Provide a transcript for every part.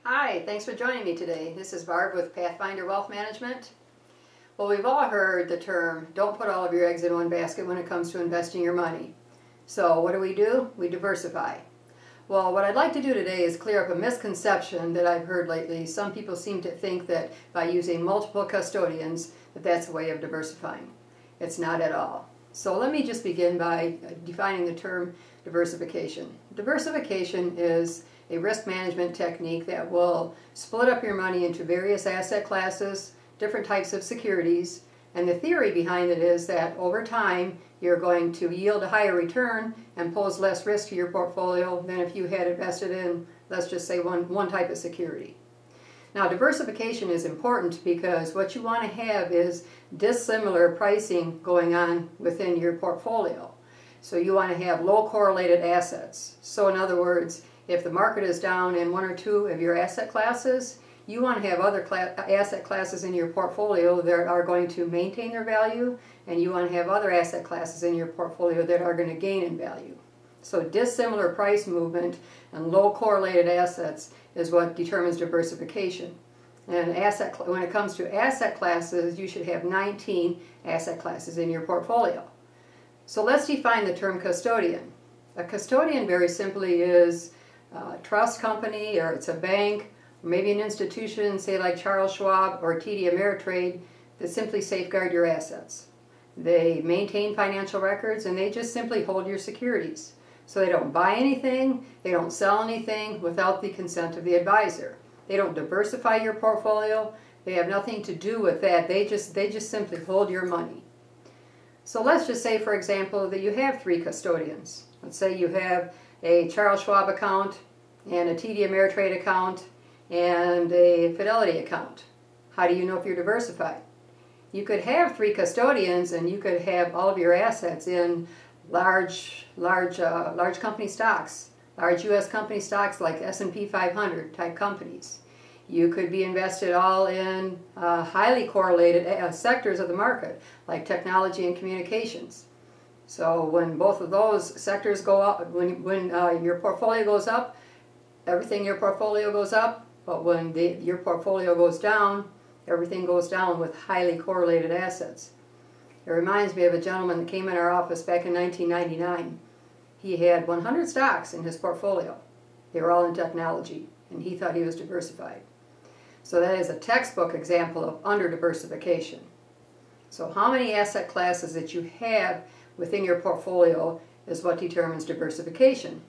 Hi, thanks for joining me today. This is Barb with Pathfinder Wealth Management. Well, we've all heard the term, don't put all of your eggs in one basket when it comes to investing your money. So what do? We diversify. Well, what I'd like to do today is clear up a misconception that I've heard lately. Some people seem to think that by using multiple custodians, that's a way of diversifying. It's not at all. So let me just begin by defining the term diversification. Diversification is a risk management technique that will split up your money into various asset classes, different types of securities, and the theory behind it is that over time you're going to yield a higher return and pose less risk to your portfolio than if you had invested in, let's just say, one type of security. Now, diversification is important because what you want to have is dissimilar pricing going on within your portfolio. So you want to have low correlated assets. So in other words, if the market is down in one or two of your asset classes, you want to have other asset classes in your portfolio that are going to maintain their value, and you want to have other asset classes in your portfolio that are going to gain in value. So dissimilar price movement and low correlated assets is what determines diversification. And when it comes to asset classes, you should have 19 asset classes in your portfolio. So let's define the term custodian. A custodian very simply is a trust company, or it's a bank, or maybe an institution, say like Charles Schwab or TD Ameritrade, that simply safeguard your assets. They maintain financial records and they just simply hold your securities. So they don't buy anything, they don't sell anything without the consent of the advisor. They don't diversify your portfolio, they have nothing to do with that, they just simply hold your money. So let's just say, for example, that you have 3 custodians. Let's say you have a Charles Schwab account and a TD Ameritrade account and a Fidelity account. How do you know if you're diversified? You could have 3 custodians and you could have all of your assets in large company stocks, large U.S. company stocks like S&P 500 type companies. You could be invested all in highly correlated sectors of the market like technology and communications. So when both of those sectors go up, when your portfolio goes up, everything in your portfolio goes up, but when your portfolio goes down, everything goes down with highly correlated assets. It reminds me of a gentleman that came in our office back in 1999. He had 100 stocks in his portfolio. They were all in technology, and he thought he was diversified. So that is a textbook example of under-diversification. So how many asset classes that you have within your portfolio is what determines diversification.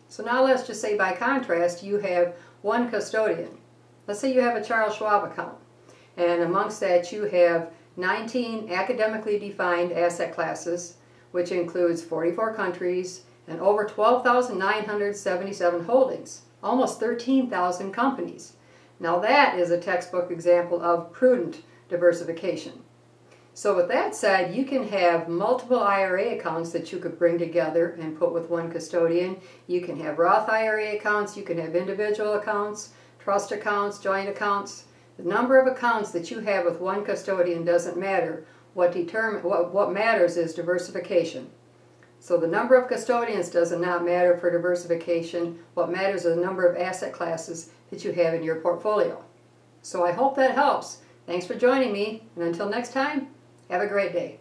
So now let's just say, by contrast, you have 1 custodian. Let's say you have a Charles Schwab account, and amongst that you have 19 academically defined asset classes, which includes 44 countries and over 12,977 holdings, almost 13,000 companies. Now that is a textbook example of prudent diversification. So with that said, you can have multiple IRA accounts that you could bring together and put with 1 custodian. You can have Roth IRA accounts, you can have individual accounts, trust accounts, joint accounts. The number of accounts that you have with 1 custodian doesn't matter. What matters is diversification. So the number of custodians does not matter for diversification. What matters is the number of asset classes that you have in your portfolio. So I hope that helps. Thanks for joining me, and until next time, have a great day.